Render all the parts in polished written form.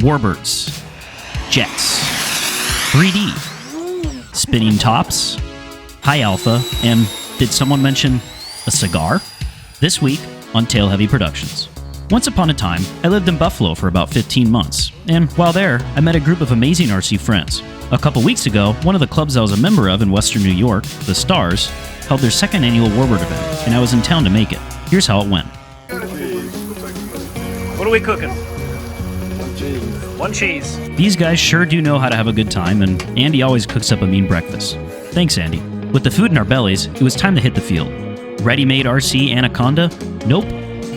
Warbirds, jets, 3D, spinning tops, high alpha, and did someone mention a cigar? This week on Tail Heavy Productions. Once upon a time, I lived in Buffalo for about 15 months, and while there, I met a group of amazing RC friends. A couple weeks ago, one of the clubs I was a member of in Western New York, the Stars, held their second annual Warbird event, and I was in town to make it. Here's how it went. What are we cooking? One cheese. These guys sure do know how to have a good time, and Andy always cooks up a mean breakfast. Thanks, Andy. With the food in our bellies, it was time to hit the field. Ready-made RC Anaconda? Nope.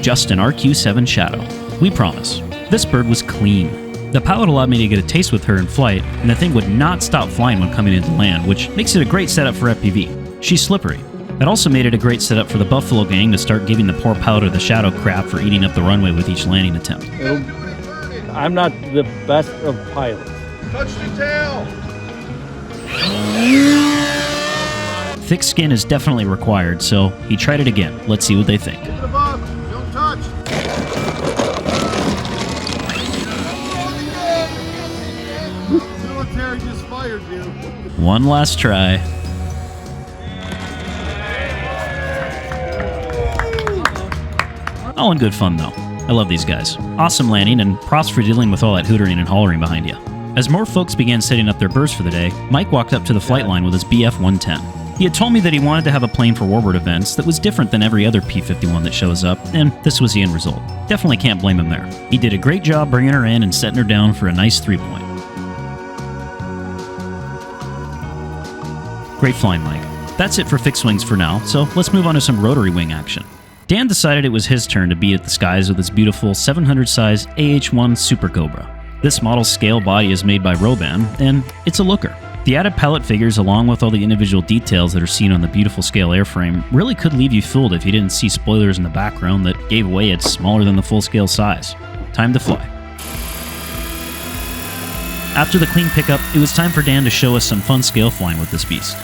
Just an RQ-7 Shadow. We promise. This bird was clean. The pilot allowed me to get a taste with her in flight, and the thing would not stop flying when coming into land, which makes it a great setup for FPV. She's slippery. That also made it a great setup for the Buffalo gang to start giving the poor pilot the Shadow crap for eating up the runway with each landing attempt. I'm not the best of pilots. Touch the tail! Thick skin is definitely required, so he tried it again. Let's see what they think. Get above! Don't touch! Military just fired you. One last try. All in good fun, though. I love these guys. Awesome landing, and props for dealing with all that hootering and hollering behind you. As more folks began setting up their bursts for the day, Mike walked up to the flight line with his BF-110. He had told me that he wanted to have a plane for Warbird events that was different than every other P-51 that shows up, and this was the end result. Definitely can't blame him there. He did a great job bringing her in and setting her down for a nice 3-point. Great flying, Mike. That's it for fixed wings for now, so let's move on to some rotary wing action. Dan decided it was his turn to beat at the skies with his beautiful 700 size AH-1 Super Cobra. This model's scale body is made by Roban, and it's a looker. The added palette figures, along with all the individual details that are seen on the beautiful scale airframe, really could leave you fooled if you didn't see spoilers in the background that gave away it's smaller than the full-scale size. Time to fly. After the clean pickup, it was time for Dan to show us some fun scale flying with this beast.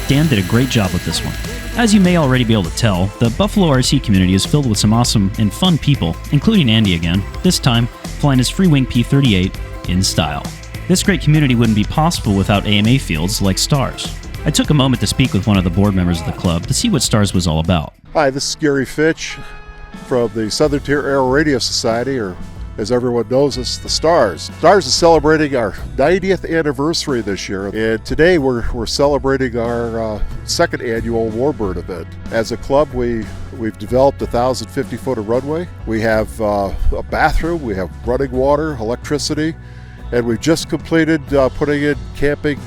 Dan did a great job with this one. As you may already be able to tell, the Buffalo RC community is filled with some awesome and fun people, including Andy again, this time flying his Freewing P-38 in style. This great community wouldn't be possible without AMA fields like Stars. I took a moment to speak with one of the board members of the club to see what Stars was all about. Hi, this is Gary Fitch from the Southern Tier Aero Radio Society, or as everyone knows us, the Stars. Stars is celebrating our 90th anniversary this year, and today we're celebrating our second annual Warbird event. As a club, we've developed 1,050 foot of runway. We have a bathroom, we have running water, electricity, and we've just completed putting in camping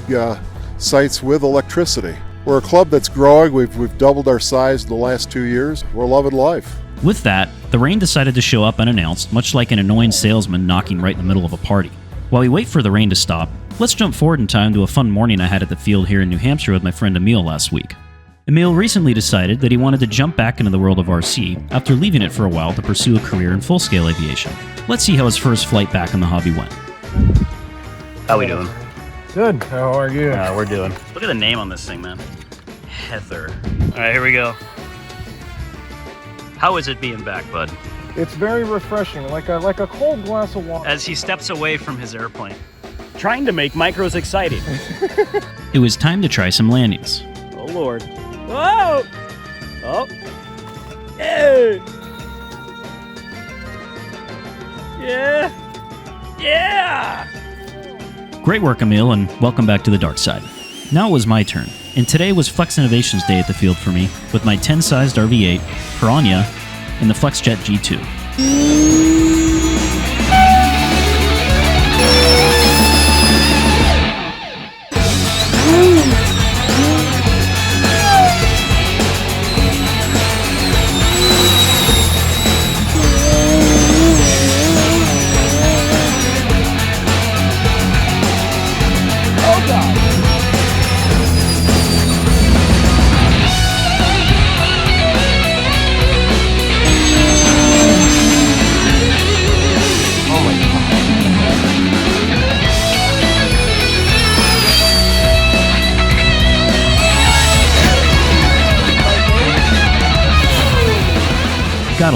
sites with electricity. We're a club that's growing. We've doubled our size in the last 2 years. We're loving life. With that, the rain decided to show up unannounced, much like an annoying salesman knocking right in the middle of a party. While we wait for the rain to stop, let's jump forward in time to a fun morning I had at the field here in New Hampshire with my friend Emil last week. Emil recently decided that he wanted to jump back into the world of RC after leaving it for a while to pursue a career in full-scale aviation. Let's see how his first flight back in the hobby went. How we doing? Good. How are you? We're doing. Look at the name on this thing, man. Heather. All right, here we go. How is it being back, bud? It's very refreshing, like a cold glass of water. As he steps away from his airplane. Trying to make micros exciting. It was time to try some landings. Oh, Lord. Whoa! Oh. Hey! Yeah! Yeah! Great work, Emil, and welcome back to the dark side. Now it was my turn, and today was Flex Innovations Day at the field for me, with my 10-sized RV-8, Piranha, and the FlexJet G2.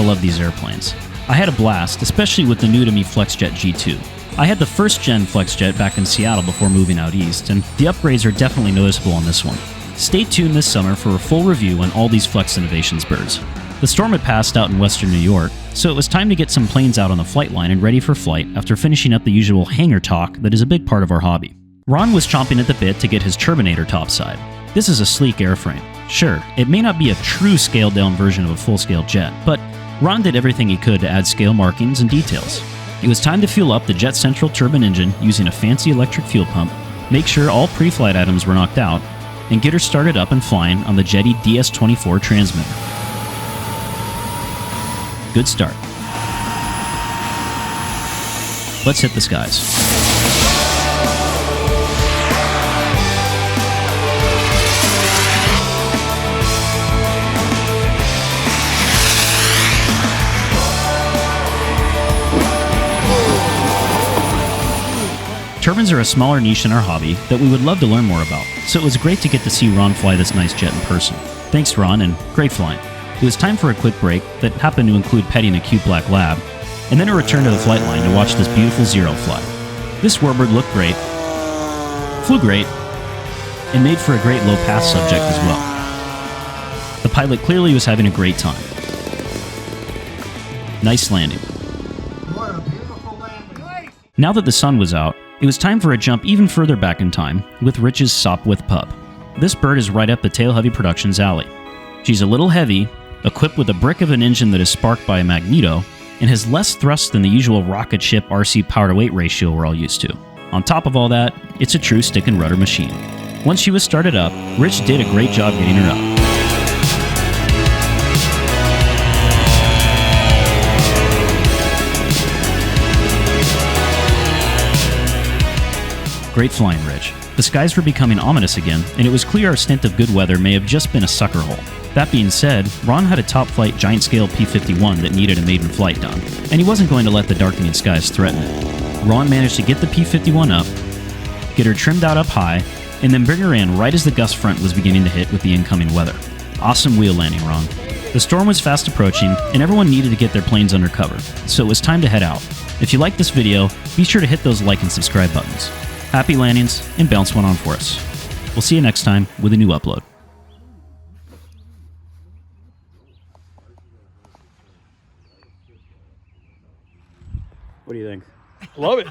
love these airplanes. I had a blast, especially with the new to me FlexJet G2. I had the first gen FlexJet back in Seattle before moving out east, and the upgrades are definitely noticeable on this one. Stay tuned this summer for a full review on all these Flex Innovations birds. The storm had passed out in western New York, so it was time to get some planes out on the flight line and ready for flight after finishing up the usual hangar talk that is a big part of our hobby. Ron was chomping at the bit to get his Turbinator topside. This is a sleek airframe. Sure, it may not be a true scaled-down version of a full-scale jet, but Ron did everything he could to add scale markings and details. It was time to fuel up the Jet Central turbine engine using a fancy electric fuel pump, make sure all pre-flight items were knocked out, and get her started up and flying on the Jetty DS24 transmitter. Good start. Let's hit the skies. Turbines are a smaller niche in our hobby that we would love to learn more about, so it was great to get to see Ron fly this nice jet in person. Thanks, Ron, and great flying. It was time for a quick break that happened to include petting a cute black lab, and then a return to the flight line to watch this beautiful Zero fly. This warbird looked great, flew great, and made for a great low-pass subject as well. The pilot clearly was having a great time. Nice landing. Now that the sun was out, it was time for a jump even further back in time with Rich's Sopwith Pup. This bird is right up the Tail Heavy Productions alley. She's a little heavy, equipped with a brick of an engine that is sparked by a magneto, and has less thrust than the usual rocket ship RC power-to-weight ratio we're all used to. On top of all that, it's a true stick and rudder machine. Once she was started up, Rich did a great job getting her up. Great flying, Rich. The skies were becoming ominous again, and it was clear our stint of good weather may have just been a sucker hole. That being said, Ron had a top-flight giant-scale P-51 that needed a maiden flight done, and he wasn't going to let the darkening skies threaten it. Ron managed to get the P-51 up, get her trimmed out up high, and then bring her in right as the gust front was beginning to hit with the incoming weather. Awesome wheel landing, Ron. The storm was fast approaching, and everyone needed to get their planes under cover, so it was time to head out. If you liked this video, be sure to hit those like and subscribe buttons. Happy landings, and bounce one on for us. We'll see you next time with a new upload. What do you think? Love it.